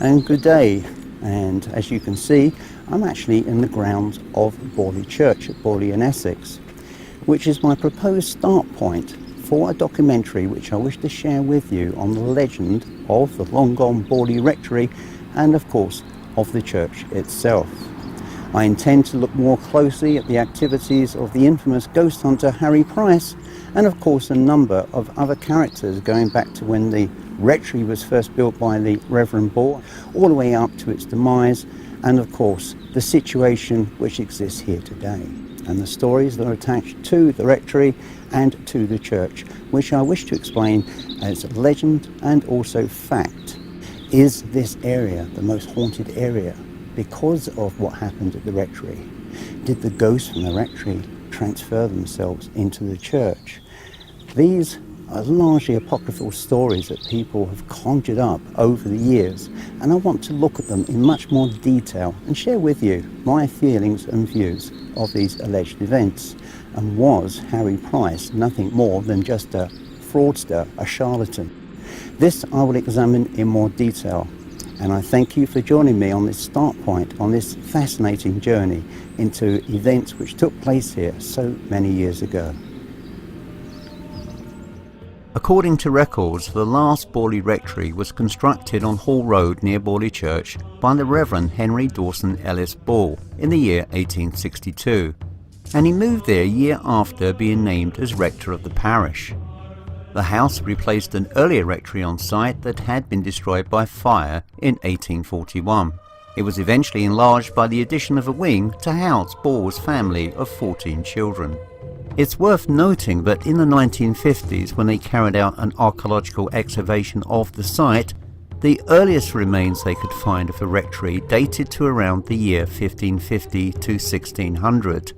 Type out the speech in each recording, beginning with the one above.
and good day. And as you can see, I'm actually in the grounds of Borley Church at Borley in Essex, which is my proposed start point for a documentary which I wish to share with you on the legend of the long gone Borley Rectory and of course of the church itself. I intend to look more closely at the activities of the infamous ghost hunter Harry Price and of course a number of other characters going back to when the rectory was first built by the Reverend Ball all the way up to its demise, and of course the situation which exists here today and the stories that are attached to the rectory and to the church, which I wish to explain as legend and also fact. Is this area the most haunted area because of what happened at the rectory? Did the ghosts from the rectory transfer themselves into the church? These are largely apocryphal stories that people have conjured up over the years, and I want to look at them in much more detail and share with you my feelings and views of these alleged events. And was Harry Price nothing more than just a fraudster, a charlatan? This I will examine in more detail, and I thank you for joining me on this start point, on this fascinating journey into events which took place here so many years ago. According to records, the last Borley Rectory was constructed on Hall Road near Borley Church by the Reverend Henry Dawson Ellis Ball in the year 1862, and he moved there a year after being named as rector of the parish. The house replaced an earlier rectory on site that had been destroyed by fire in 1841. It was eventually enlarged by the addition of a wing to house Ball's family of 14 children. It's worth noting that in the 1950s, when they carried out an archaeological excavation of the site, the earliest remains they could find of the rectory dated to around the year 1550 to 1600.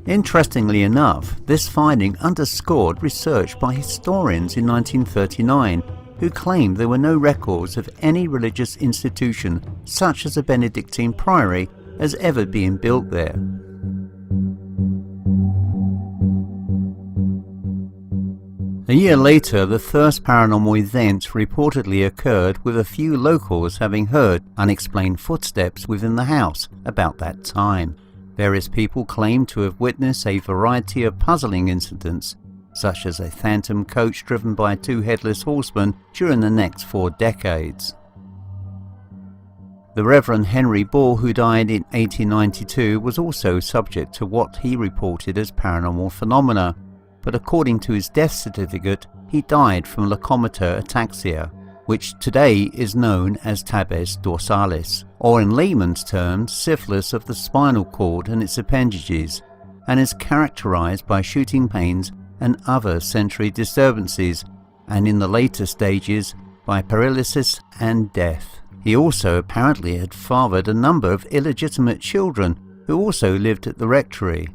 Interestingly enough, this finding underscored research by historians in 1939 who claimed there were no records of any religious institution such as a Benedictine priory as ever being built there. A year later, the first paranormal event reportedly occurred, with a few locals having heard unexplained footsteps within the house about that time. Various people claim to have witnessed a variety of puzzling incidents, such as a phantom coach driven by 2 headless horsemen during the next 4 decades. The Reverend Henry Ball, who died in 1892, was also subject to what he reported as paranormal phenomena, but according to his death certificate, he died from locomotor ataxia, which today is known as tabes dorsalis, or in layman's terms, syphilis of the spinal cord and its appendages, and is characterized by shooting pains and other sensory disturbances, and in the later stages by paralysis and death. He also apparently had fathered a number of illegitimate children who also lived at the rectory.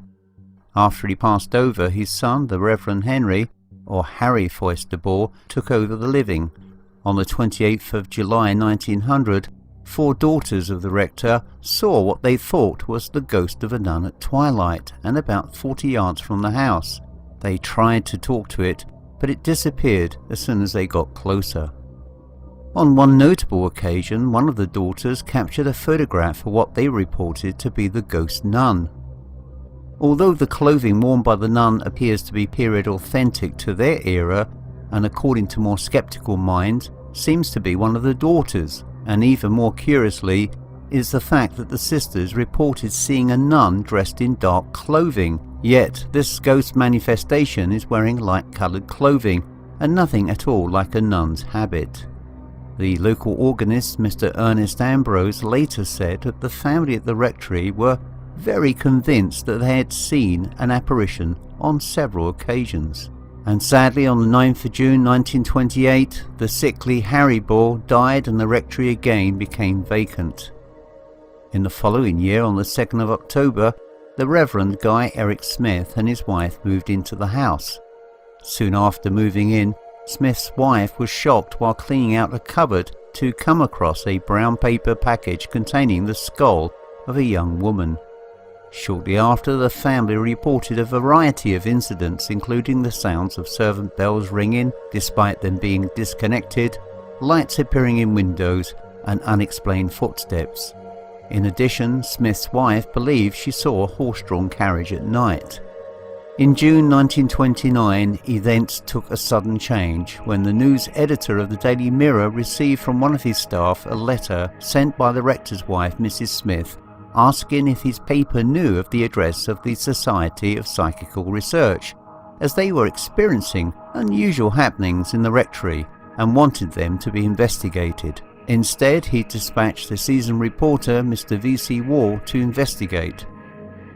After he passed over, his son, the Reverend Henry, or Harry Foyster Ball, took over the living. On the 28th of July 1900, 4 daughters of the rector saw what they thought was the ghost of a nun at twilight and about 40 yards from the house. They tried to talk to it, but it disappeared as soon as they got closer. On one notable occasion, one of the daughters captured a photograph of what they reported to be the ghost nun. Although the clothing worn by the nun appears to be period authentic to their era, and according to more skeptical minds, seems to be one of the daughters, and even more curiously is the fact that the sisters reported seeing a nun dressed in dark clothing, yet this ghost manifestation is wearing light-coloured clothing and nothing at all like a nun's habit. The local organist, Mr. Ernest Ambrose, later said that the family at the rectory were very convinced that they had seen an apparition on several occasions. And sadly, on the 9th of June 1928, the sickly Harry Ball died and the rectory again became vacant. In the following year, on the 2nd of October, the Reverend Guy Eric Smith and his wife moved into the house. Soon after moving in, Smith's wife was shocked while cleaning out a cupboard to come across a brown paper package containing the skull of a young woman. Shortly after, the family reported a variety of incidents, including the sounds of servant bells ringing despite them being disconnected, lights appearing in windows, and unexplained footsteps. In addition, Smith's wife believed she saw a horse-drawn carriage at night. In June 1929, events took a sudden change when the news editor of the Daily Mirror received from one of his staff a letter sent by the rector's wife, Mrs. Smith, asking if his paper knew of the address of the Society of Psychical Research, as they were experiencing unusual happenings in the rectory and wanted them to be investigated. Instead, he dispatched the seasoned reporter, Mr. V.C. Wall, to investigate.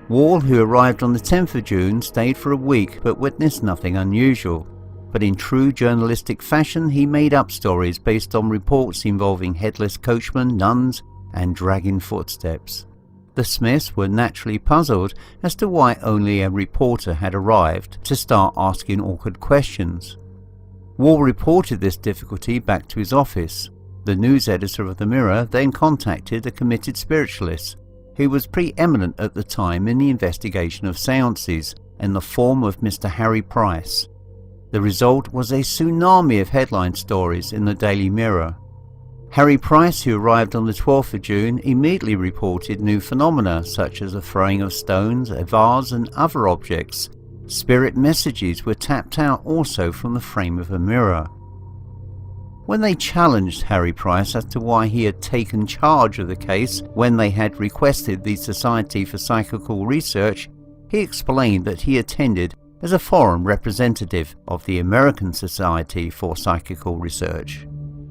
Wall, who arrived on the 10th of June, stayed for a week but witnessed nothing unusual. But in true journalistic fashion, he made up stories based on reports involving headless coachmen, nuns, and dragging footsteps. The Smiths were naturally puzzled as to why only a reporter had arrived to start asking awkward questions. Wall reported this difficulty back to his office. The news editor of the Mirror then contacted a committed spiritualist, who was preeminent at the time in the investigation of seances, in the form of Mr. Harry Price. The result was a tsunami of headline stories in the Daily Mirror. Harry Price, who arrived on the 12th of June, immediately reported new phenomena such as the throwing of stones, a vase and other objects. Spirit messages were tapped out also from the frame of a mirror. When they challenged Harry Price as to why he had taken charge of the case when they had requested the Society for Psychical Research, he explained that he attended as a foreign representative of the American Society for Psychical Research.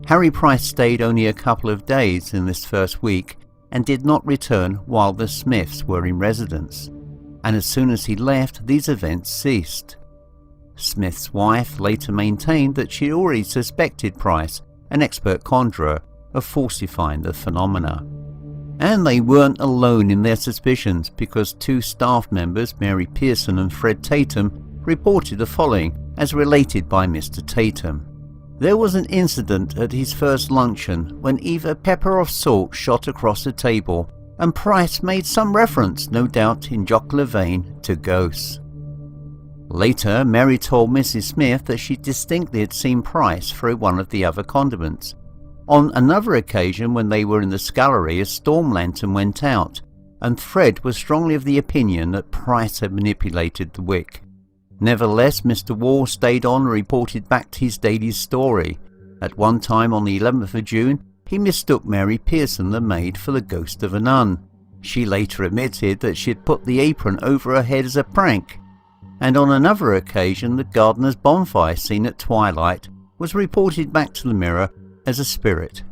Harry Price stayed only a couple of days in this first week and did not return while the Smiths were in residence, and as soon as he left, these events ceased. Smith's wife later maintained that she already suspected Price, an expert conjurer, of falsifying the phenomena. And they weren't alone in their suspicions, because two staff members, Mary Pearson and Fred Tatum, reported the following as related by Mr. Tatum. There was an incident at his first luncheon when Eva pepper of salt shot across the table, and Price made some reference, no doubt in jocular vein, to ghosts. Later, Mary told Mrs. Smith that she distinctly had seen Price throw one of the other condiments. On another occasion, when they were in the scullery, a storm lantern went out, and Fred was strongly of the opinion that Price had manipulated the wick. Nevertheless, Mr. Wall stayed on and reported back to his daily story. At one time, on the 11th of June, he mistook Mary Pearson, the maid, for the ghost of a nun. She later admitted that she had put the apron over her head as a prank. And on another occasion, the gardener's bonfire seen at twilight was reported back to the Mirror as a spirit.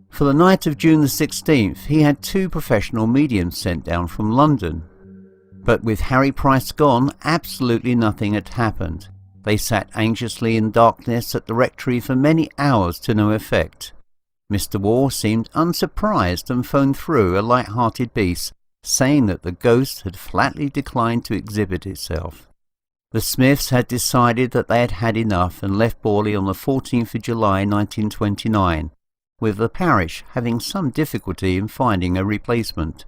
For the night of June the 16th, he had two professional mediums sent down from London. But with Harry Price gone, absolutely nothing had happened. They sat anxiously in darkness at the rectory for many hours to no effect. Mr. Wall seemed unsurprised and phoned through a light-hearted piece, saying that the ghost had flatly declined to exhibit itself. The Smiths had decided that they had had enough and left Borley on the 14th of July 1929, with the parish having some difficulty in finding a replacement.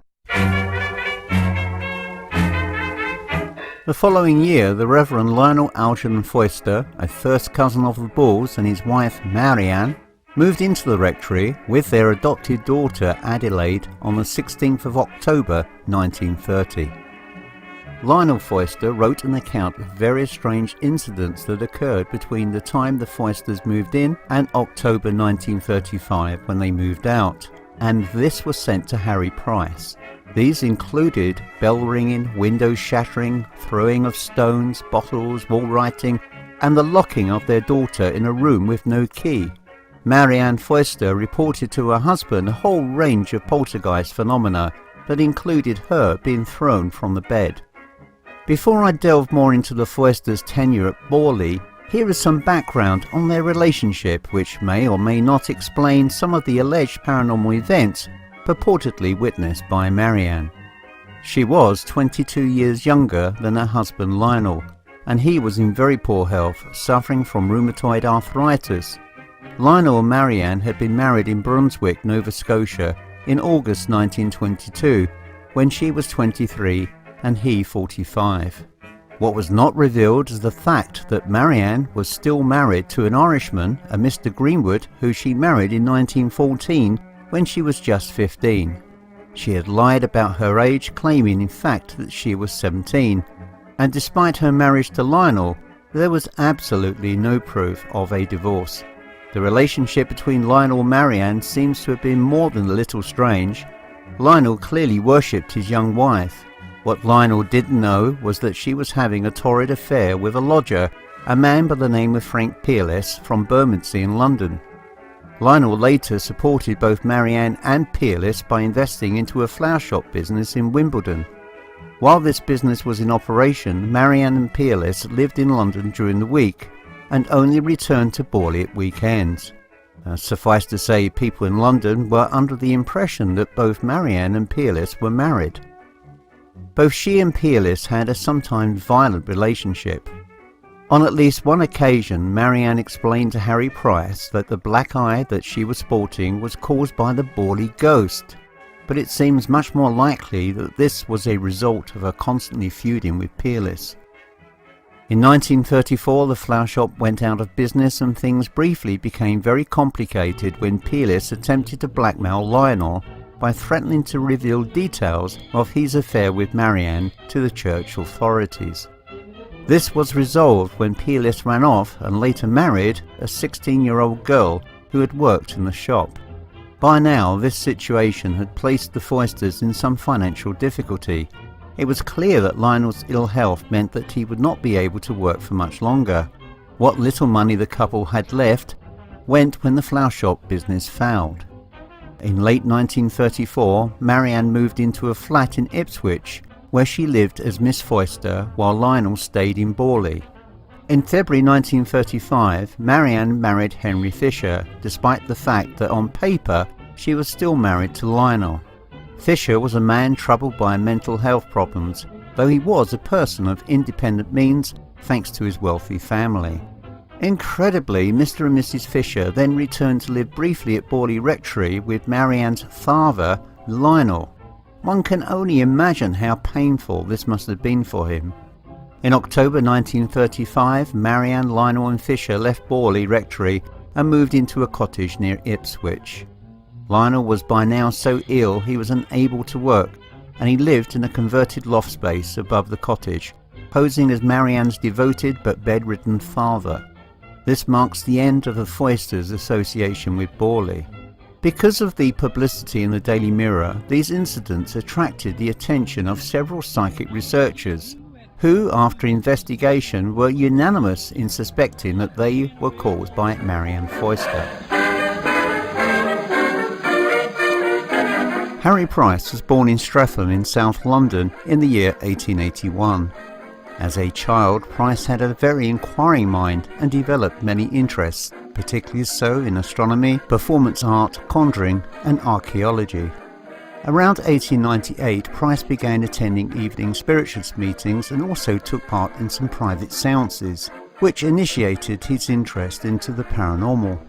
The following year, the Reverend Lionel Algernon Foyster, a first cousin of the Bulls, and his wife Marianne moved into the rectory with their adopted daughter Adelaide on the 16th of October 1930. Lionel Foyster wrote an account of various strange incidents that occurred between the time the Foysters moved in and October 1935 when they moved out, and this was sent to Harry Price. These included bell ringing, windows shattering, throwing of stones, bottles, wall writing, and the locking of their daughter in a room with no key. Marianne Foyster reported to her husband a whole range of poltergeist phenomena that included her being thrown from the bed. Before I delve more into the Foysters' tenure at Borley, here is some background on their relationship which may or may not explain some of the alleged paranormal events purportedly witnessed by Marianne. She was 22 years younger than her husband Lionel, and he was in very poor health, suffering from rheumatoid arthritis. Lionel and Marianne had been married in Brunswick, Nova Scotia in August 1922, when she was 23 and he 45. What was not revealed is the fact that Marianne was still married to an Irishman, a Mr. Greenwood, who she married in 1914 when she was just 15. She had lied about her age, claiming in fact that she was 17, and despite her marriage to Lionel, there was absolutely no proof of a divorce. The relationship between Lionel and Marianne seems to have been more than a little strange. Lionel clearly worshipped his young wife. What Lionel didn't know was that she was having a torrid affair with a lodger, a man by the name of Frank Peerless from Bermondsey in London. Lionel later supported both Marianne and Peerless by investing into a flower shop business in Wimbledon. While this business was in operation, Marianne and Peerless lived in London during the week and only returned to Borley at weekends. Suffice to say, people in London were under the impression that both Marianne and Peerless were married. Both she and Peerless had a sometimes violent relationship. On at least one occasion, Marianne explained to Harry Price that the black eye that she was sporting was caused by the Borley ghost, but it seems much more likely that this was a result of her constantly feuding with Peerless. In 1934, the flower shop went out of business and things briefly became very complicated when Peerless attempted to blackmail Lionel by threatening to reveal details of his affair with Marianne to the church authorities. This was resolved when Peerless ran off and later married a 16-year-old girl who had worked in the shop. By now, this situation had placed the Foysters in some financial difficulty. It was clear that Lionel's ill health meant that he would not be able to work for much longer. What little money the couple had left went when the flower shop business failed. In late 1934, Marianne moved into a flat in Ipswich, where she lived as Miss Foyster while Lionel stayed in Borley. In February 1935, Marianne married Henry Fisher, despite the fact that on paper she was still married to Lionel. Fisher was a man troubled by mental health problems, though he was a person of independent means thanks to his wealthy family. Incredibly, Mr. and Mrs. Fisher then returned to live briefly at Borley Rectory with Marianne's father, Lionel. One can only imagine how painful this must have been for him. In October 1935, Marianne, Lionel and Fisher left Borley Rectory and moved into a cottage near Ipswich. Lionel was by now so ill he was unable to work, and he lived in a converted loft space above the cottage, posing as Marianne's devoted but bedridden father. This marks the end of the Foysters' association with Borley. Because of the publicity in the Daily Mirror, these incidents attracted the attention of several psychic researchers, who, after investigation, were unanimous in suspecting that they were caused by Marianne Foyster. Harry Price was born in Streatham in South London in the year 1881. As a child, Price had a very inquiring mind and developed many interests, particularly so in astronomy, performance art, conjuring and archaeology. Around 1898, Price began attending evening spiritualist meetings and also took part in some private seances, which initiated his interest into the paranormal.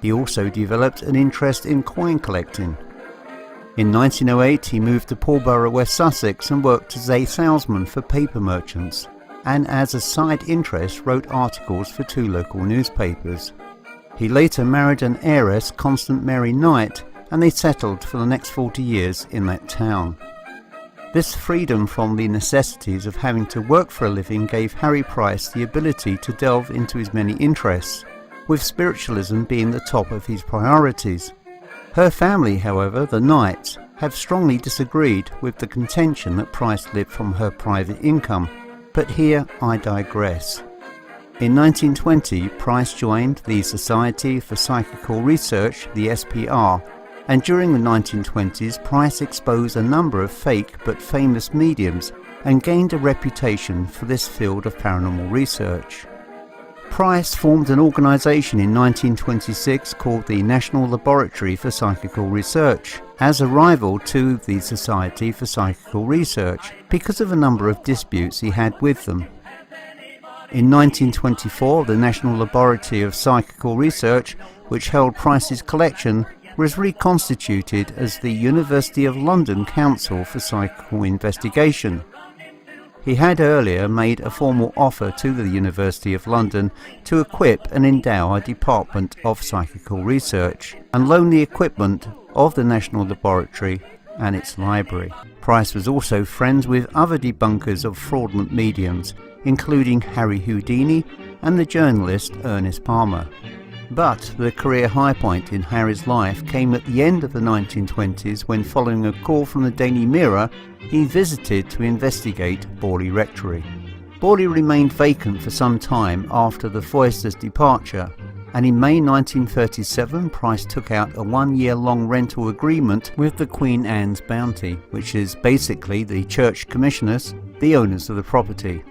He also developed an interest in coin collecting. In 1908, he moved to Pulborough, West Sussex and worked as a salesman for paper merchants, and as a side interest wrote articles for 2 local newspapers. He later married an heiress, Constance Mary Knight, and they settled for the next 40 years in that town. This freedom from the necessities of having to work for a living gave Harry Price the ability to delve into his many interests, with spiritualism being the top of his priorities. Her family, however, the Knights, have strongly disagreed with the contention that Price lived from her private income, but here I digress. In 1920, Price joined the Society for Psychical Research, the SPR, and during the 1920s, Price exposed a number of fake but famous mediums and gained a reputation for this field of paranormal research. Price formed an organisation in 1926 called the National Laboratory for Psychical Research as a rival to the Society for Psychical Research because of a number of disputes he had with them. In 1924, the National Laboratory of Psychical Research, which held Price's collection, was reconstituted as the University of London Council for Psychical Investigation. He had earlier made a formal offer to the University of London to equip and endow a department of psychical research and loan the equipment of the National Laboratory and its library. Price was also friends with other debunkers of fraudulent mediums, including Harry Houdini and the journalist Ernest Palmer. But the career high point in Harry's life came at the end of the 1920s when, following a call from the Daily Mirror, he visited to investigate Borley Rectory. Borley remained vacant for some time after the Foysters' departure, and in May 1937 Price took out a one-year-long rental agreement with the Queen Anne's Bounty, which is basically the church commissioners, the owners of the property.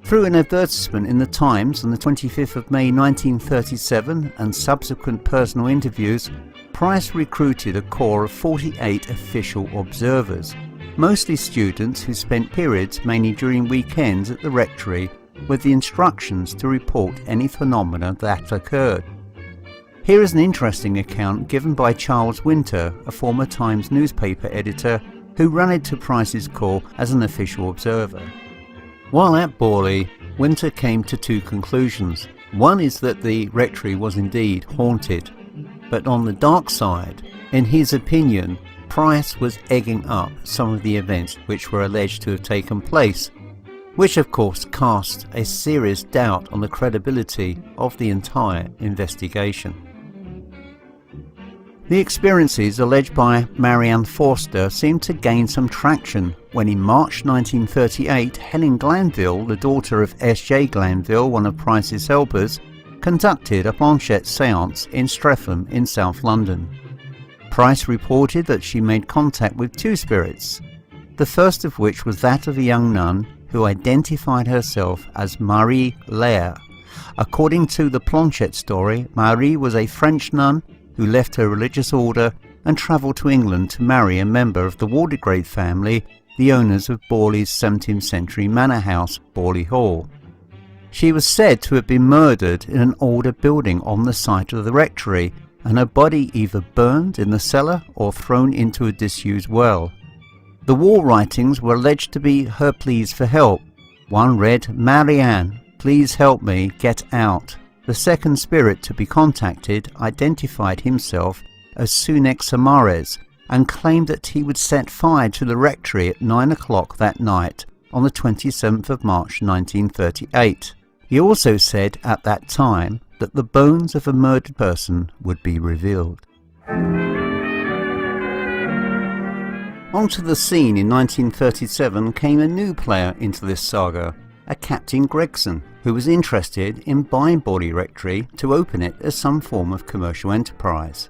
Through an advertisement in the Times on the 25th of May 1937 and subsequent personal interviews, Price recruited a corps of 48 official observers, mostly students who spent periods mainly during weekends at the rectory with the instructions to report any phenomena that occurred. Here is an interesting account given by Charles Winter, a former Times newspaper editor who ran into Price's corps as an official observer. While at Borley, Winter came to two conclusions. One is that the rectory was indeed haunted, but on the dark side, in his opinion, Price was egging up some of the events which were alleged to have taken place, which of course cast a serious doubt on the credibility of the entire investigation. The experiences alleged by Marianne Foyster seemed to gain some traction when in March 1938 Helen Glanville, the daughter of S.J. Glanville, one of Price's helpers, conducted a planchette séance in Streatham in South London. Price reported that she made contact with two spirits, the first of which was that of a young nun who identified herself as Marie Lair. According to the planchette story, Marie was a French nun who left her religious order and travelled to England to marry a member of the Waldegrave family, the owners of Borley's 17th century manor house, Borley Hall. She was said to have been murdered in an older building on the site of the rectory, and her body either burned in the cellar or thrown into a disused well. The wall writings were alleged to be her pleas for help. One read, "Marianne, please help me get out." The second spirit to be contacted identified himself as Sunek Samares and claimed that he would set fire to the rectory at 9 o'clock that night on the 27th of March 1938. He also said at that time that the bones of a murdered person would be revealed. Onto the scene in 1937 came a new player into this saga, a Captain Gregson, who was interested in buying Borley Rectory to open it as some form of commercial enterprise.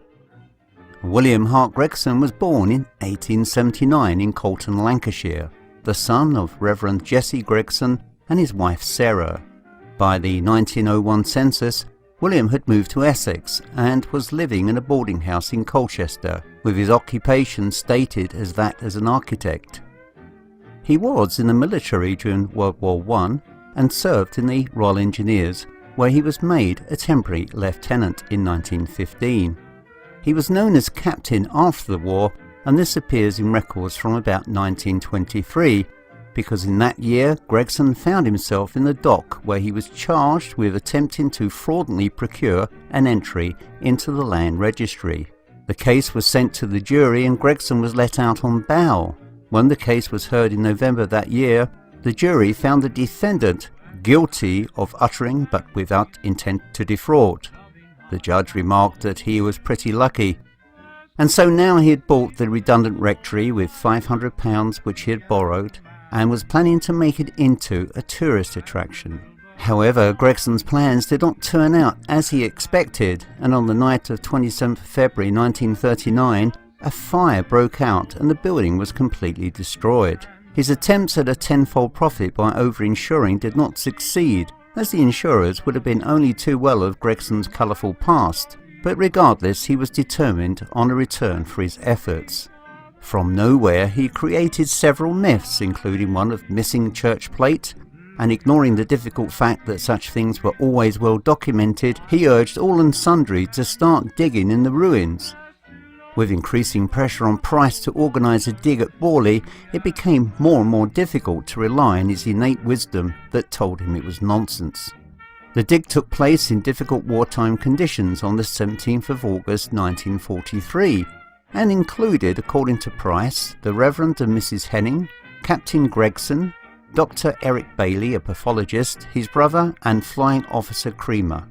William Hart Gregson was born in 1879 in Colton, Lancashire, the son of Reverend Jesse Gregson and his wife Sarah. By the 1901 census, William had moved to Essex and was living in a boarding house in Colchester, with his occupation stated as that as an architect. He was in the military during World War I and served in the Royal Engineers, where he was made a temporary lieutenant in 1915. He was known as captain after the war, and this appears in records from about 1923, because in that year Gregson found himself in the dock where he was charged with attempting to fraudulently procure an entry into the land registry. The case was sent to the jury and Gregson was let out on bail. When the case was heard in November that year, the jury found the defendant guilty of uttering but without intent to defraud. The judge remarked that he was pretty lucky. And so now he had bought the redundant rectory with £500 which he had borrowed and was planning to make it into a tourist attraction. However, Gregson's plans did not turn out as he expected, and on the night of 27th February 1939, a fire broke out and the building was completely destroyed. His attempts at a tenfold profit by over-insuring did not succeed, as the insurers would have been only too well of Gregson's colourful past, but regardless he was determined on a return for his efforts. From nowhere he created several myths, including one of missing church plate, and ignoring the difficult fact that such things were always well documented, he urged all and sundry to start digging in the ruins. With increasing pressure on Price to organise a dig at Borley, it became more and more difficult to rely on his innate wisdom that told him it was nonsense. The dig took place in difficult wartime conditions on the 17th of August 1943 and included, according to Price, the Reverend and Mrs. Henning, Captain Gregson, Dr. Eric Bailey, a pathologist, his brother and Flying Officer Creamer.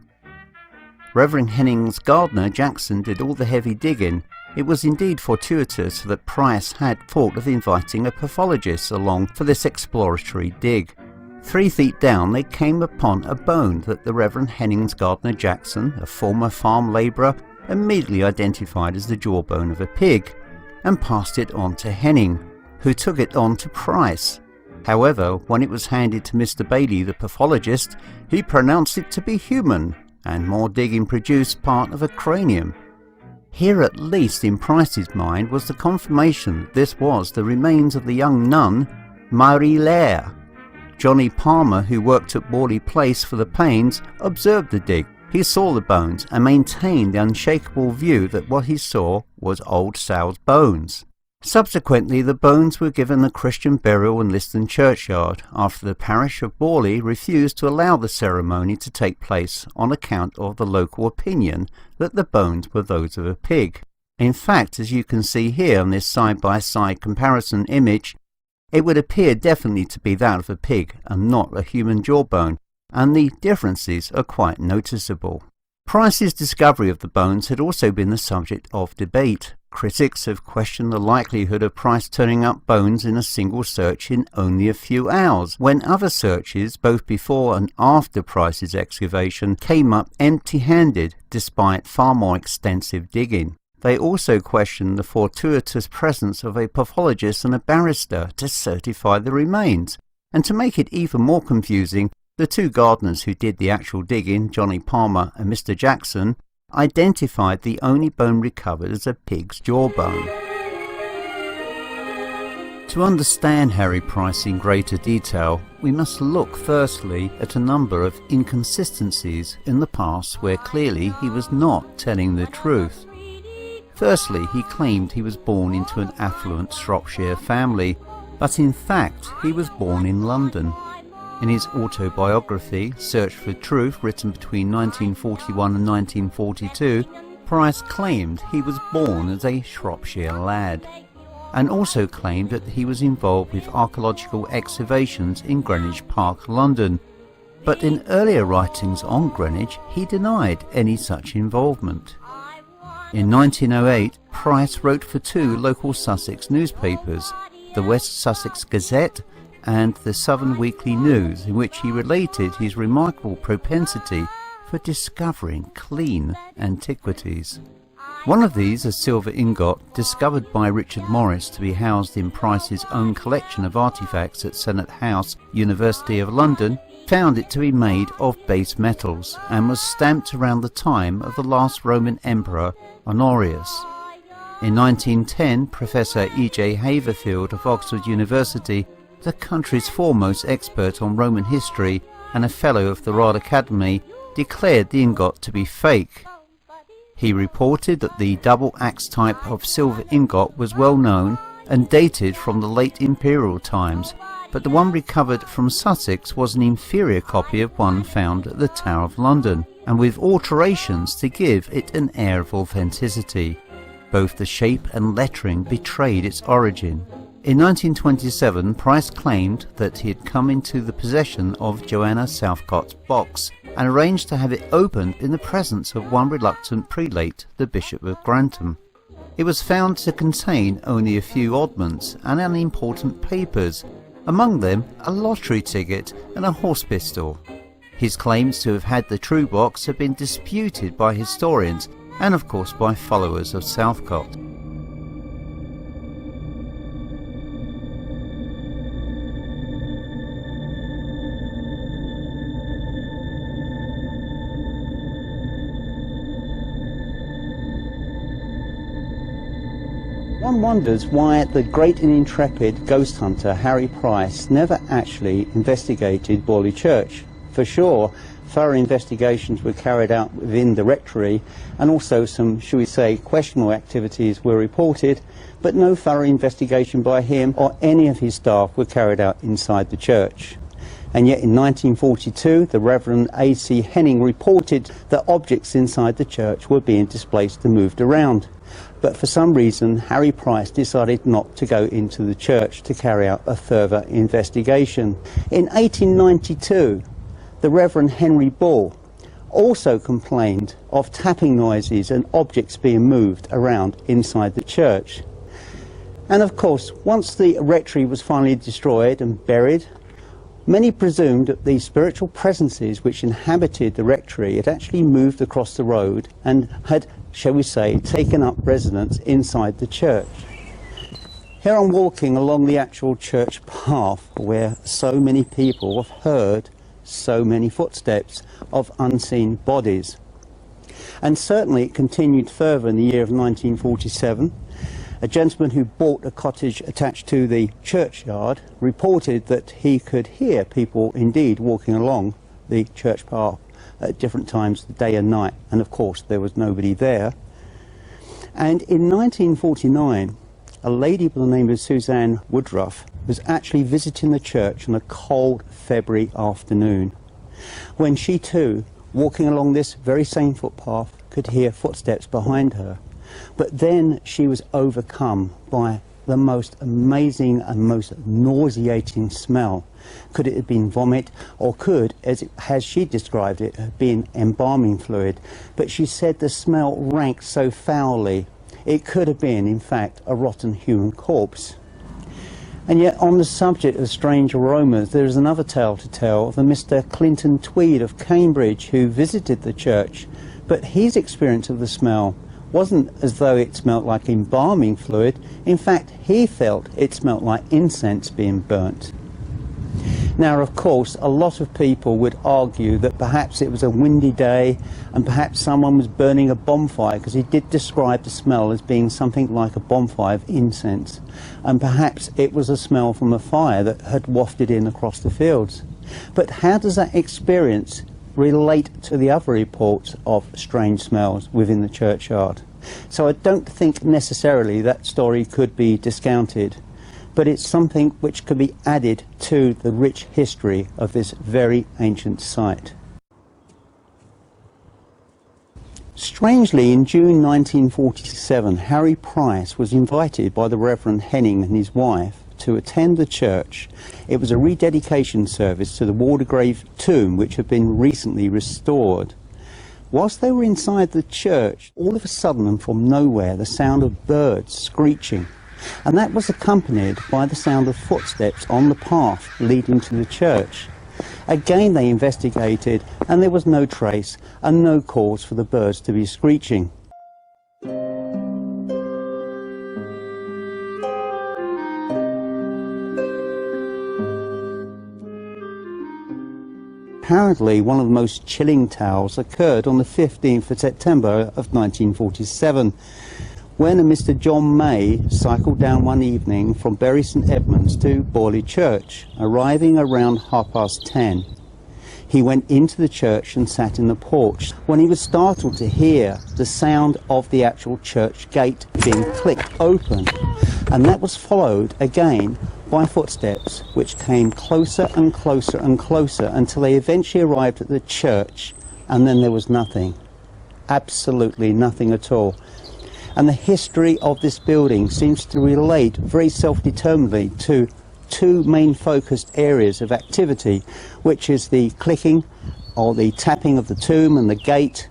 Reverend Henning's gardener Jackson did all the heavy digging. It was indeed fortuitous that Price had thought of inviting a pathologist along for this exploratory dig. 3 feet down they came upon a bone that the Reverend Henning's gardener Jackson, a former farm labourer, immediately identified as the jawbone of a pig and passed it on to Henning, who took it on to Price. However, when it was handed to Mr. Bailey, the pathologist, he pronounced it to be human, and more digging produced part of a cranium. Here, at least in Price's mind, was the confirmation that this was the remains of the young nun, Marie Lair. Johnny Palmer, who worked at Borley Place for the Pains, observed the dig. He saw the bones and maintained the unshakable view that what he saw was old Sal's bones. Subsequently, the bones were given a Christian burial in Liston churchyard after the parish of Borley refused to allow the ceremony to take place on account of the local opinion that the bones were those of a pig. In fact, as you can see here on this side-by-side comparison image, it would appear definitely to be that of a pig and not a human jawbone, and the differences are quite noticeable. Price's discovery of the bones had also been the subject of debate. Critics have questioned the likelihood of Price turning up bones in a single search in only a few hours, when other searches, both before and after Price's excavation, came up empty-handed despite far more extensive digging. They also questioned the fortuitous presence of a pathologist and a barrister to certify the remains. And to make it even more confusing, the 2 gardeners who did the actual digging, Johnny Palmer and Mr. Jackson, identified the only bone recovered as a pig's jawbone. To understand Harry Price in greater detail, we must look firstly at a number of inconsistencies in the past where clearly he was not telling the truth. Firstly, he claimed he was born into an affluent Shropshire family, but in fact he was born in London. In his autobiography, Search for Truth, written between 1941 and 1942, Price claimed he was born as a Shropshire lad, and also claimed that he was involved with archaeological excavations in Greenwich Park, London. But in earlier writings on Greenwich, he denied any such involvement. In 1908, Price wrote for 2 local Sussex newspapers, the West Sussex Gazette and the Southern Weekly News, in which he related his remarkable propensity for discovering clean antiquities. One of these, a silver ingot discovered by Richard Morris to be housed in Price's own collection of artefacts at Senate House, University of London, found it to be made of base metals and was stamped around the time of the last Roman Emperor Honorius. In 1910, Professor E.J. Haverfield of Oxford University, the country's foremost expert on Roman history and a Fellow of the Royal Academy, declared the ingot to be fake. He reported that the double-axe type of silver ingot was well known and dated from the late imperial times, but the one recovered from Sussex was an inferior copy of one found at the Tower of London, and with alterations to give it an air of authenticity. Both the shape and lettering betrayed its origin. In 1927, Price claimed that he had come into the possession of Joanna Southcott's box and arranged to have it opened in the presence of one reluctant prelate, the Bishop of Grantham. It was found to contain only a few oddments and unimportant papers, among them a lottery ticket and a horse pistol. His claims to have had the true box have been disputed by historians and of course by followers of Southcott. One wonders why the great and intrepid ghost hunter Harry Price never actually investigated Borley Church. for sure, thorough investigations were carried out within the rectory, and also some, shall we say, questionable activities were reported, but no thorough investigation by him or any of his staff were carried out inside the church. And yet in 1942, the Reverend A.C. Henning reported that objects inside the church were being displaced and moved around. But for some reason, Harry Price decided not to go into the church to carry out a further investigation. In 1892, the Reverend Henry Ball also complained of tapping noises and objects being moved around inside the church. And of course, once the rectory was finally destroyed and buried, many presumed that the spiritual presences which inhabited the rectory had actually moved across the road and had, shall we say, taken up residence inside the church. Here I'm walking along the actual church path where so many people have heard so many footsteps of unseen bodies. And certainly it continued further in the year of 1947. A gentleman who bought a cottage attached to the churchyard reported that he could hear people indeed walking along the church path at different times of the day and night, and of course there was nobody there. And in 1949, a lady by the name of Suzanne Woodruff was actually visiting the church on a cold February afternoon, when she too, walking along this very same footpath, could hear footsteps behind her. But then she was overcome by the most amazing and most nauseating smell. Could it have been vomit, or could, as she described it, have been embalming fluid? But she said the smell ranked so foully, it could have been, in fact, a rotten human corpse. And yet, on the subject of strange aromas, there is another tale to tell of a Mr. Clinton Tweed of Cambridge who visited the church, but his experience of the smell wasn't as though it smelt like embalming fluid. In fact, he felt it smelt like incense being burnt. Now, of course, a lot of people would argue that perhaps it was a windy day and perhaps someone was burning a bonfire, because he did describe the smell as being something like a bonfire of incense, and perhaps it was a smell from a fire that had wafted in across the fields. But how does that experience relate to the other reports of strange smells within the churchyard? So I don't think necessarily that story could be discounted, but it's something which could be added to the rich history of this very ancient site. Strangely, in June 1947, Harry Price was invited by the Reverend Henning and his wife to attend the church. It was a rededication service to the Waldegrave tomb, which had been recently restored. Whilst they were inside the church, all of a sudden and from nowhere, the sound of birds screeching, and that was accompanied by the sound of footsteps on the path leading to the church. Again they investigated, and there was no trace and no cause for the birds to be screeching. Apparently, one of the most chilling tales occurred on the 15th of September of 1947, when a Mr. John May cycled down one evening from Bury St Edmunds to Borley Church, arriving around 10:30. He went into the church and sat in the porch when he was startled to hear the sound of the actual church gate being clicked open, and that was followed again by footsteps which came closer and closer and closer until they eventually arrived at the church, and then there was nothing. Absolutely nothing at all. And the history of this building seems to relate very self-determinedly to two main focused areas of activity, which is the clicking or the tapping of the tomb and the gate,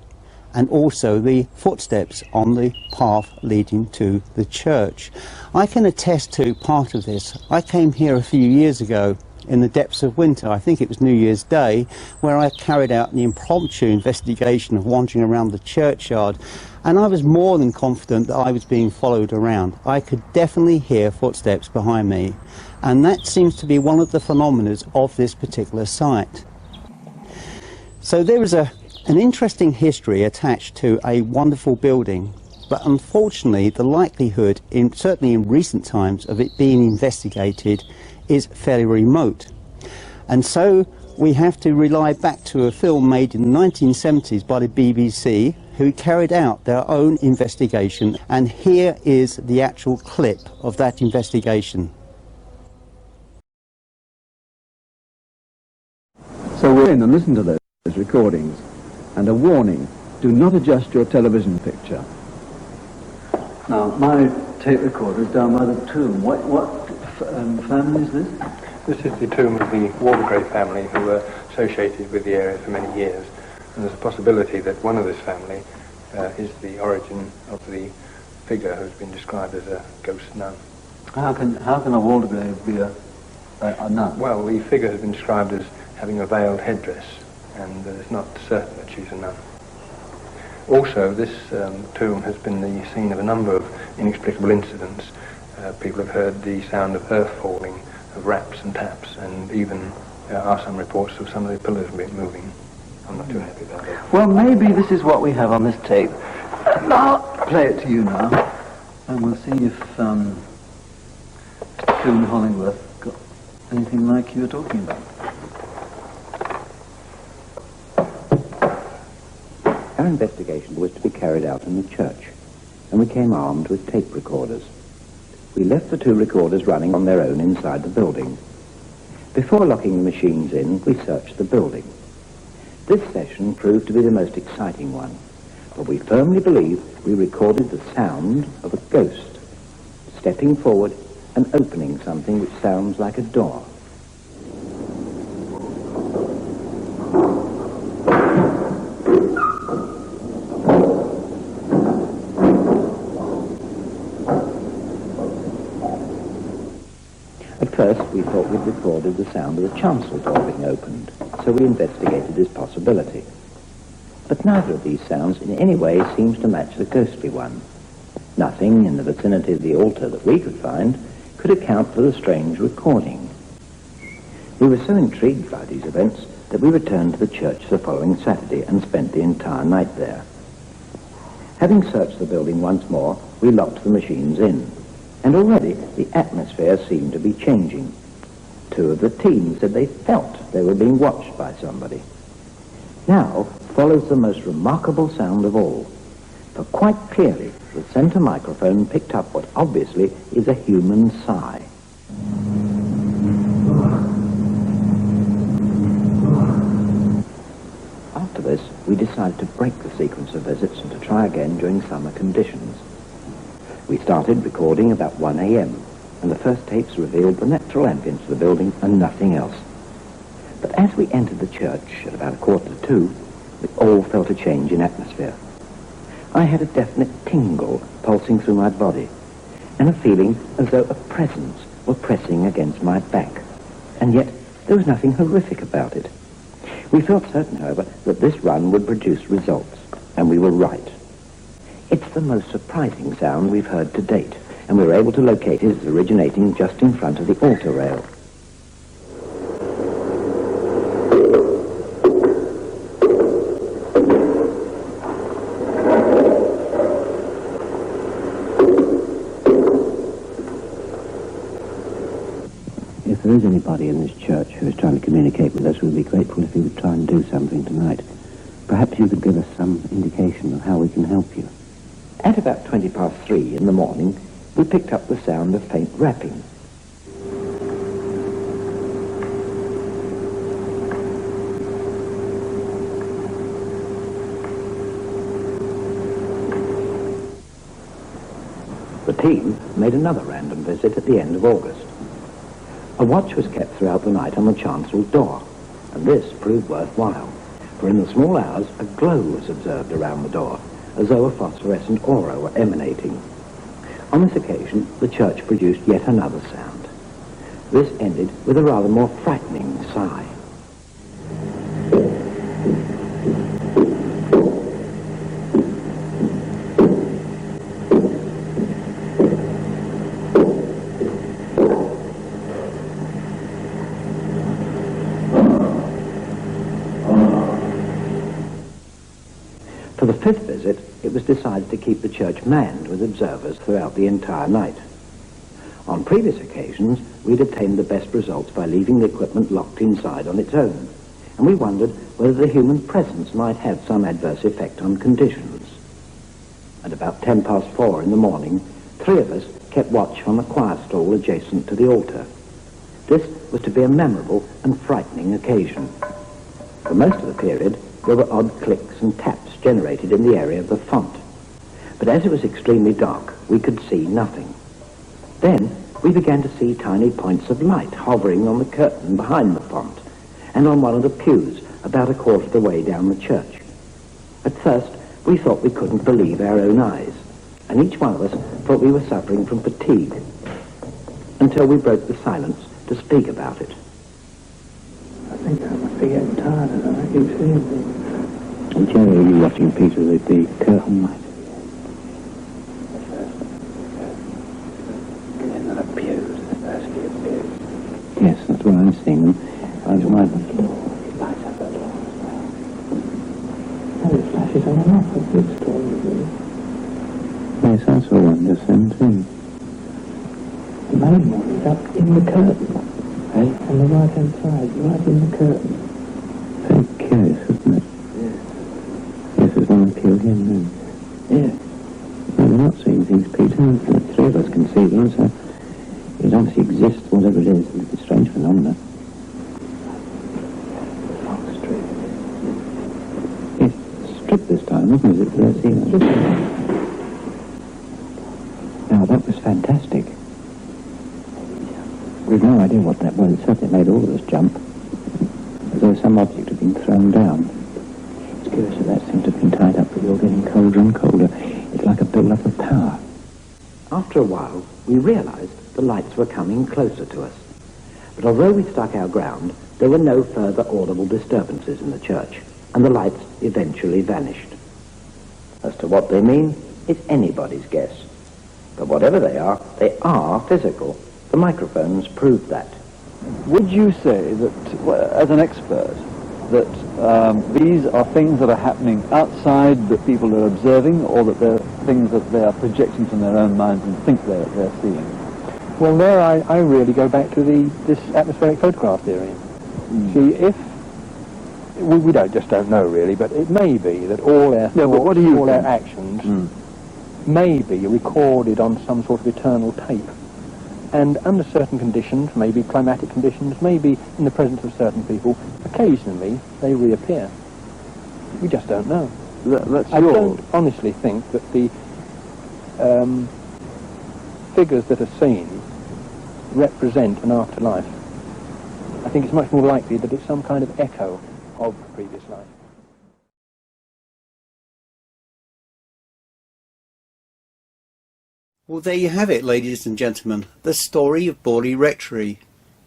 and also the footsteps on the path leading to the church. I can attest to part of this. I came here a few years ago in the depths of winter, I think it was New Year's Day, where I carried out an impromptu investigation of wandering around the churchyard, and I was more than confident that I was being followed around. I could definitely hear footsteps behind me, and that seems to be one of the phenomena of this particular site. So there is an interesting history attached to a wonderful building, but unfortunately the likelihood, certainly in recent times, of it being investigated is fairly remote. And so we have to rely back to a film made in the 1970s by the BBC, who carried out their own investigation, and here is the actual clip of that investigation. So we're in and listen to those recordings, and a warning, do not adjust your television picture. Now, my tape recorder is down by the tomb. What family is this? This is the tomb of the Waldegrave family, who were associated with the area for many years. And there's a possibility that one of this family is the origin of the figure who's been described as a ghost nun. How can a Waldegrave be a nun? Well, the figure has been described as having a veiled headdress, and it's not certain that she's a nun. Also, this tomb has been the scene of a number of inexplicable incidents. People have heard the sound of earth falling, of raps and taps, and even are some reports of some of the pillars moving. I'm not too happy about that. Well, maybe this is what we have on this tape. I'll play it to you now, and we'll see if Coombe Hollingworth got anything like you were talking about. Our investigation was to be carried out in the church, and we came armed with tape recorders. We left the two recorders running on their own inside the building. Before locking the machines in, we searched the building. This session proved to be the most exciting one, for we firmly believe we recorded the sound of a ghost stepping forward and opening something which sounds like a door. First, we thought we'd recorded the sound of the chancel door being opened, so we investigated this possibility. But neither of these sounds in any way seems to match the ghostly one. Nothing in the vicinity of the altar that we could find could account for the strange recording. We were so intrigued by these events that we returned to the church the following Saturday and spent the entire night there. Having searched the building once more, we locked the machines in. And already the atmosphere seemed to be changing. Two of the team said they felt they were being watched by somebody. Now follows the most remarkable sound of all. For quite clearly, the center microphone picked up what obviously is a human sigh. After this, we decided to break the sequence of visits and to try again during summer conditions. We started recording about 1 a.m., and the first tapes revealed the natural ambience of the building and nothing else. But as we entered the church at about 1:45, we all felt a change in atmosphere. I had a definite tingle pulsing through my body, and a feeling as though a presence were pressing against my back. And yet there was nothing horrific about it. We felt certain, however, that this run would produce results, and we were right. It's the most surprising sound we've heard to date, and we were able to locate it as originating just in front of the altar rail. If there is anybody in this church who is trying to communicate with us, we'd be grateful if you would try and do something tonight. Perhaps you could give us some indication of how we can help you. At about 3:20 in the morning, we picked up the sound of faint rapping. The team made another random visit at the end of August. A watch was kept throughout the night on the chancel door, and this proved worthwhile, for in the small hours a glow was observed around the door, as though a phosphorescent aura were emanating. On this occasion, the church produced yet another sound. This ended with a rather more frightening sigh. For the fifth visit, it was decided to keep the church manned with observers throughout the entire night. On previous occasions, we'd obtained the best results by leaving the equipment locked inside on its own, and we wondered whether the human presence might have some adverse effect on conditions. At about 4:10 in the morning, 3 of us kept watch on the choir stall adjacent to the altar. This was to be a memorable and frightening occasion. For most of the period, there were odd clicks and taps generated in the area of the font. But as it was extremely dark, we could see nothing. Then we began to see tiny points of light hovering on the curtain behind the font and on one of the pews about a quarter of the way down the church. At first, we thought we couldn't believe our own eyes, and each one of us thought we were suffering from fatigue, until we broke the silence to speak about it. I think I must be getting tired of it. I keep seeing things. And Jerry, are you watching Peter with the curtain light? Yes, that's what I'm seeing them. I was right on the floor. It lights up the door as well. And it flashes on and off. It's a good story, really. Yes, I saw one just then too. The main one is up in the curtain. Eh? On the right-hand side, right in the curtain. Very curious, isn't it? Yeah. Yes, there's one appeal again then. Yeah. No, we're not seeing things, Peter. The 3 of us can see them, so it obviously exists, whatever it is. It's a strange phenomenon. It's stripped this time, wasn't it? Now, that was fantastic. We've no idea what that was. It certainly made all of us jump, as though some object had been thrown down. It's curious that that seems to have been tied up, but you're getting colder and colder. It's like a build-up of power. After a while, we realized the lights were coming closer to us. But although we stuck our ground, there were no further audible disturbances in the church, and the lights eventually vanished. As to what they mean, it's anybody's guess. But whatever they are physical. The microphones proved that. Would you say that, well, as an expert, that these are things that are happening outside that people are observing, or that they're things that they are projecting from their own minds and think they're seeing? Well, there I really go back to this atmospheric photograph theory. See, if we don't know really, but it may be that all our thoughts, all our actions may be recorded on some sort of eternal tape. And under certain conditions, maybe climatic conditions, maybe in the presence of certain people, occasionally they reappear. We just don't know. I don't honestly think that the figures that are seen represent an afterlife. I think it's much more likely that it's some kind of echo of the previous life. Well, there you have it, ladies and gentlemen, the story of Borley Rectory,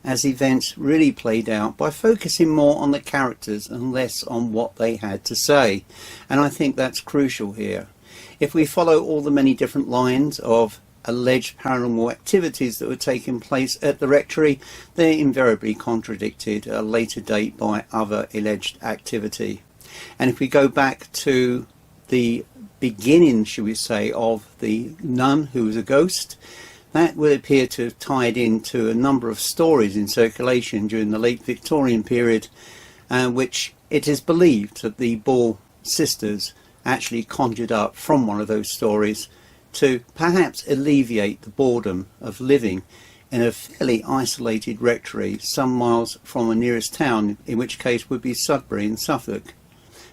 as events really played out by focusing more on the characters and less on what they had to say. And I think that's crucial here. If we follow all the many different lines of alleged paranormal activities that were taking place at the rectory, they're invariably contradicted at a later date by other alleged activity. And if we go back to the beginning, should we say, of the nun who was a ghost, that would appear to have tied into a number of stories in circulation during the late Victorian period, which it is believed that the Ball sisters actually conjured up from one of those stories to perhaps alleviate the boredom of living in a fairly isolated rectory some miles from the nearest town, in which case would be Sudbury in Suffolk.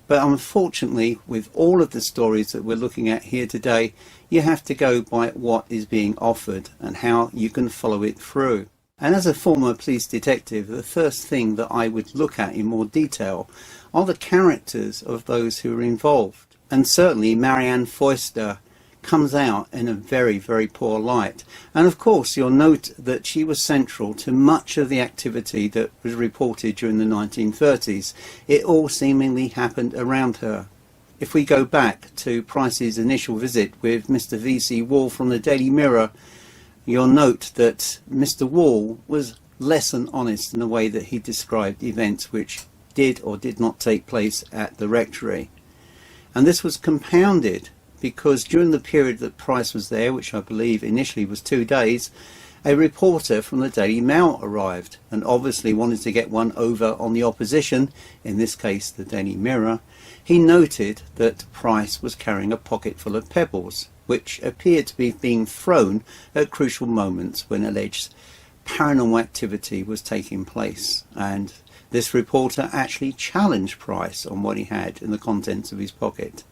But unfortunately, with all of the stories that we're looking at here today, you have to go by what is being offered and how you can follow it through. And as a former police detective, the first thing that I would look at in more detail are the characters of those who are involved. And certainly Marianne Foyster comes out in a very, very poor light. And of course you'll note that she was central to much of the activity that was reported during the 1930s. It all seemingly happened around her. If we go back to Price's initial visit with Mr. V.C. Wall from the Daily Mirror, you'll note that Mr. Wall was less than honest in the way that he described events which did or did not take place at the rectory. And this was compounded because during the period that Price was there, which I believe initially was 2 days, A reporter from the Daily Mail arrived and obviously wanted to get one over on the opposition, in this case the Daily Mirror. He noted that Price was carrying a pocket full of pebbles, which appeared to be being thrown at crucial moments when alleged paranormal activity was taking place, and this reporter actually challenged Price on what he had in the contents of his pocket.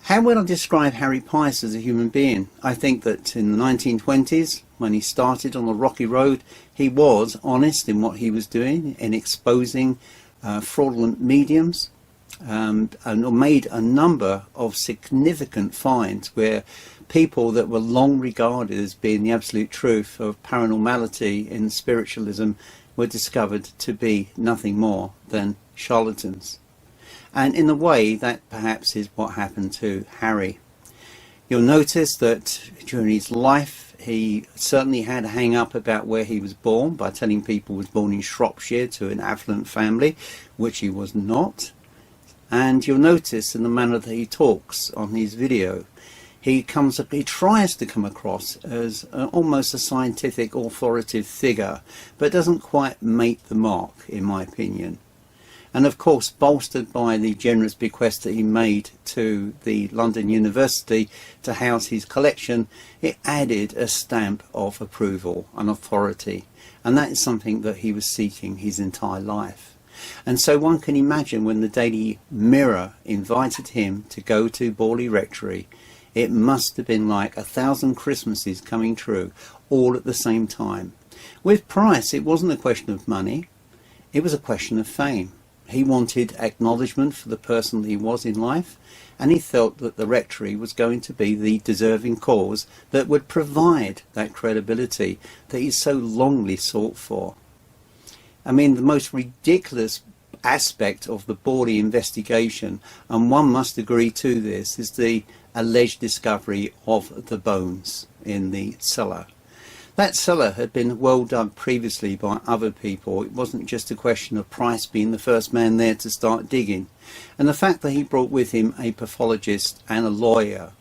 How would I describe Harry Price as a human being? I think that in the 1920s, when he started on the rocky road, he was honest in what he was doing, in exposing fraudulent mediums, and made a number of significant finds where people that were long regarded as being the absolute truth of paranormality and spiritualism were discovered to be nothing more than charlatans. And in a way, that perhaps is what happened to Harry. You'll notice that during his life, he certainly had a hang up about where he was born by telling people he was born in Shropshire to an affluent family, which he was not. And you'll notice in the manner that he talks on his video, he tries to come across as almost a scientific authoritative figure, but doesn't quite make the mark, in my opinion. And of course, bolstered by the generous bequest that he made to the London University to house his collection, it added a stamp of approval and authority. And that is something that he was seeking his entire life. And so one can imagine when the Daily Mirror invited him to go to Borley Rectory, it must have been like 1,000 Christmases coming true, all at the same time. With Price, it wasn't a question of money, it was a question of fame. He wanted acknowledgement for the person that he was in life, and he felt that the rectory was going to be the deserving cause that would provide that credibility that he so longly sought for. I mean, the most ridiculous aspect of the Borley investigation, and one must agree to this, is the alleged discovery of the bones in the cellar. That cellar had been well dug previously by other people. It wasn't just a question of Price being the first man there to start digging. And the fact that he brought with him a pathologist and a lawyer,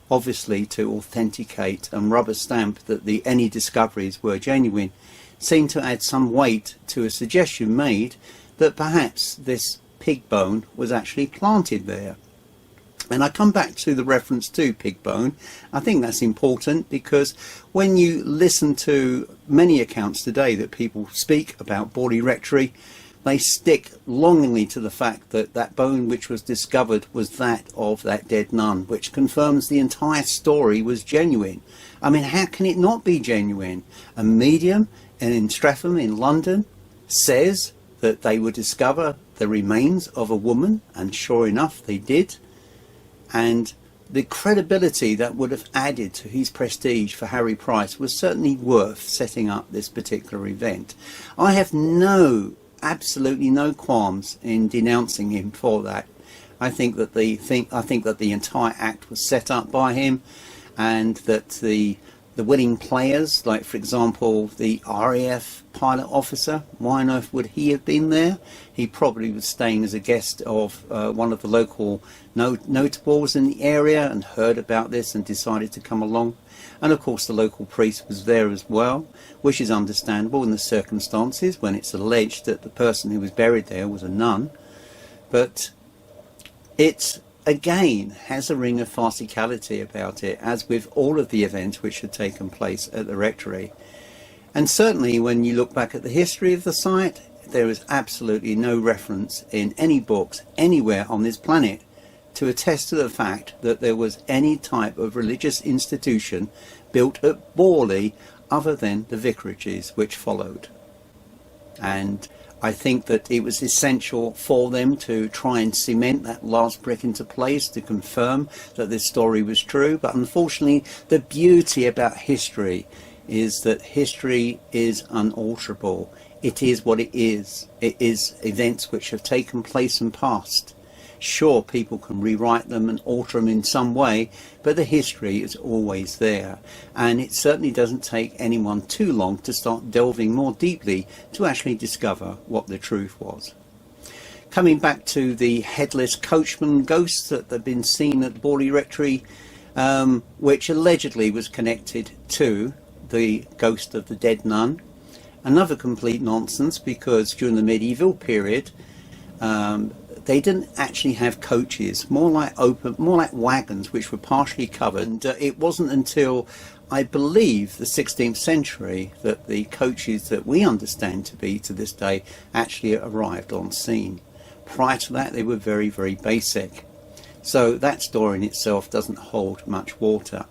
obviously to authenticate and rubber stamp that any discoveries were genuine, seemed to add some weight to a suggestion made that perhaps this pig bone was actually planted there. And I come back to the reference to pig bone. I think that's important because when you listen to many accounts today that people speak about Borley Rectory, they stick longingly to the fact that that bone which was discovered was that of that dead nun, which confirms the entire story was genuine. I mean, how can it not be genuine? A medium in Streatham in London says that they would discover the remains of a woman, and sure enough they did. And the credibility that would have added to his prestige for Harry Price was certainly worth setting up this particular event. I have absolutely no qualms in denouncing him for that. I think that the entire act was set up by him, and that the willing players, like for example the RAF pilot officer, why on earth would he have been there? He probably was staying as a guest of one of the local notables in the area and heard about this and decided to come along. And of course the local priest was there as well, which is understandable in the circumstances when it's alleged that the person who was buried there was a nun. But it again has a ring of farcicality about it, as with all of the events which had taken place at the rectory. And certainly when you look back at the history of the site, there is absolutely no reference in any books anywhere on this planet to attest to the fact that there was any type of religious institution built at Borley other than the vicarages which followed. And I think that it was essential for them to try and cement that last brick into place to confirm that this story was true. But unfortunately, the beauty about history is that history is unalterable. It is what it is. It is events which have taken place and passed. Sure, people can rewrite them and alter them in some way, but the history is always there. And it certainly doesn't take anyone too long to start delving more deeply to actually discover what the truth was. Coming back to the headless coachman ghosts that have been seen at Borley Rectory, which allegedly was connected to the ghost of the dead nun. Another complete nonsense, because during the medieval period they didn't actually have coaches, more like wagons which were partially covered, and it wasn't until I believe the 16th century that the coaches that we understand to be to this day actually arrived on scene. Prior to that they were very, very basic. So that story in itself doesn't hold much water.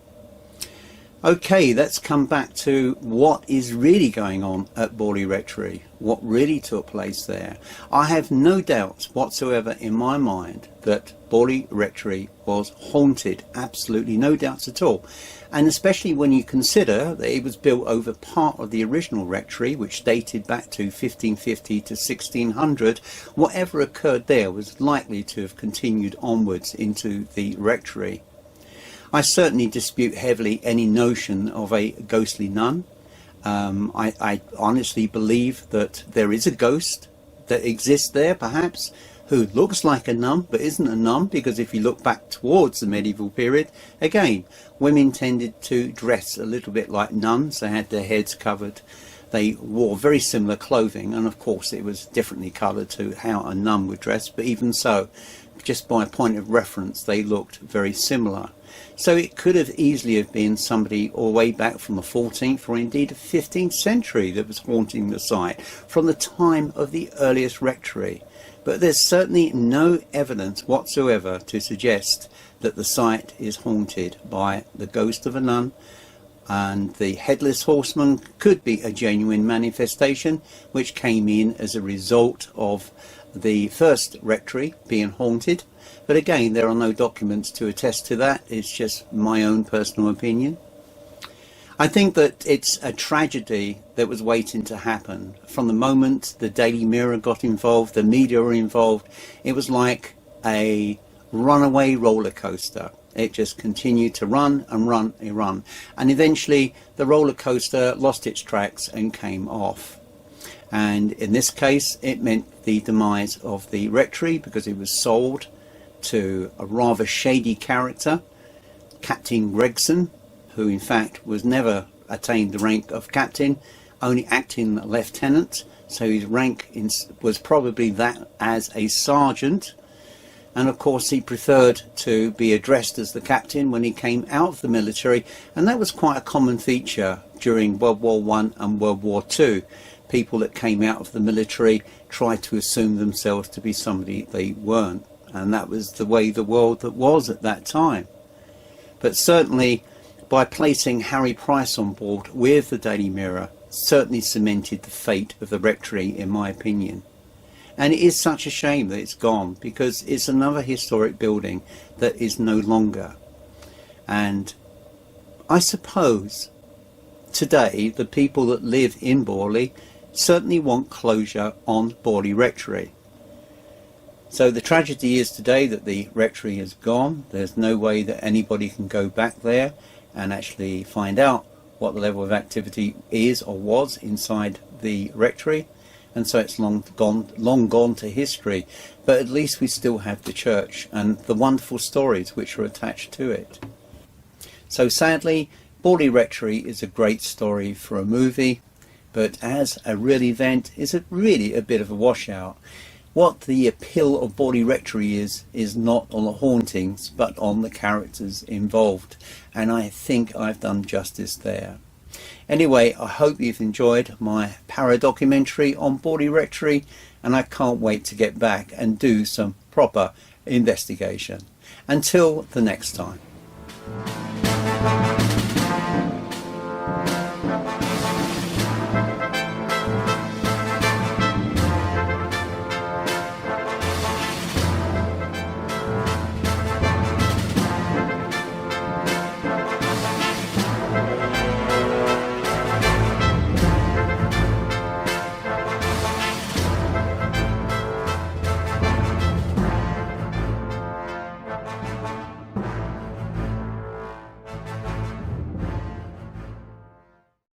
Okay, let's come back to what is really going on at Borley Rectory, what really took place there. I have no doubts whatsoever in my mind that Borley Rectory was haunted, absolutely no doubts at all. And especially when you consider that it was built over part of the original rectory, which dated back to 1550 to 1600, whatever occurred there was likely to have continued onwards into the rectory. I certainly dispute heavily any notion of a ghostly nun. I honestly believe that there is a ghost that exists there, perhaps, who looks like a nun but isn't a nun, because if you look back towards the medieval period, again, women tended to dress a little bit like nuns. They had their heads covered. They wore very similar clothing, and of course it was differently coloured to how a nun would dress, but even so, just by point of reference, they looked very similar. So it could have easily have been somebody all the way back from the 14th or indeed the 15th century that was haunting the site from the time of the earliest rectory. But there's certainly no evidence whatsoever to suggest that the site is haunted by the ghost of a nun, and the headless horseman could be a genuine manifestation which came in as a result of the first rectory being haunted. But again, there are no documents to attest to that. It's just my own personal opinion. I think that it's a tragedy that was waiting to happen. From the moment the Daily Mirror got involved, the media were involved, it was like a runaway roller coaster. It just continued to run and run and run. And eventually the roller coaster lost its tracks and came off. And in this case, it meant the demise of the rectory, because it was sold to a rather shady character, Captain Gregson, who in fact was never attained the rank of captain, only acting lieutenant, so his rank was probably that as a sergeant. And of course he preferred to be addressed as the captain when he came out of the military, and that was quite a common feature during World War I and World War II. People that came out of the military tried to assume themselves to be somebody they weren't, and that was the way the world that was at that time. But certainly by placing Harry Price on board with the Daily Mirror certainly cemented the fate of the rectory, in my opinion. And it is such a shame that it's gone, because it's another historic building that is no longer. And I suppose today the people that live in Borley certainly want closure on Borley Rectory. So the tragedy is today that the rectory is gone. There's no way that anybody can go back there and actually find out what the level of activity is or was inside the rectory, and so it's long gone to history. But at least we still have the church and the wonderful stories which are attached to it. So sadly, Borley Rectory is a great story for a movie, but as a real event is really a bit of a washout. What the appeal of Borley Rectory is not on the hauntings, but on the characters involved, and I think I've done justice there. Anyway, I hope you've enjoyed my para-documentary on Borley Rectory, and I can't wait to get back and do some proper investigation. Until the next time.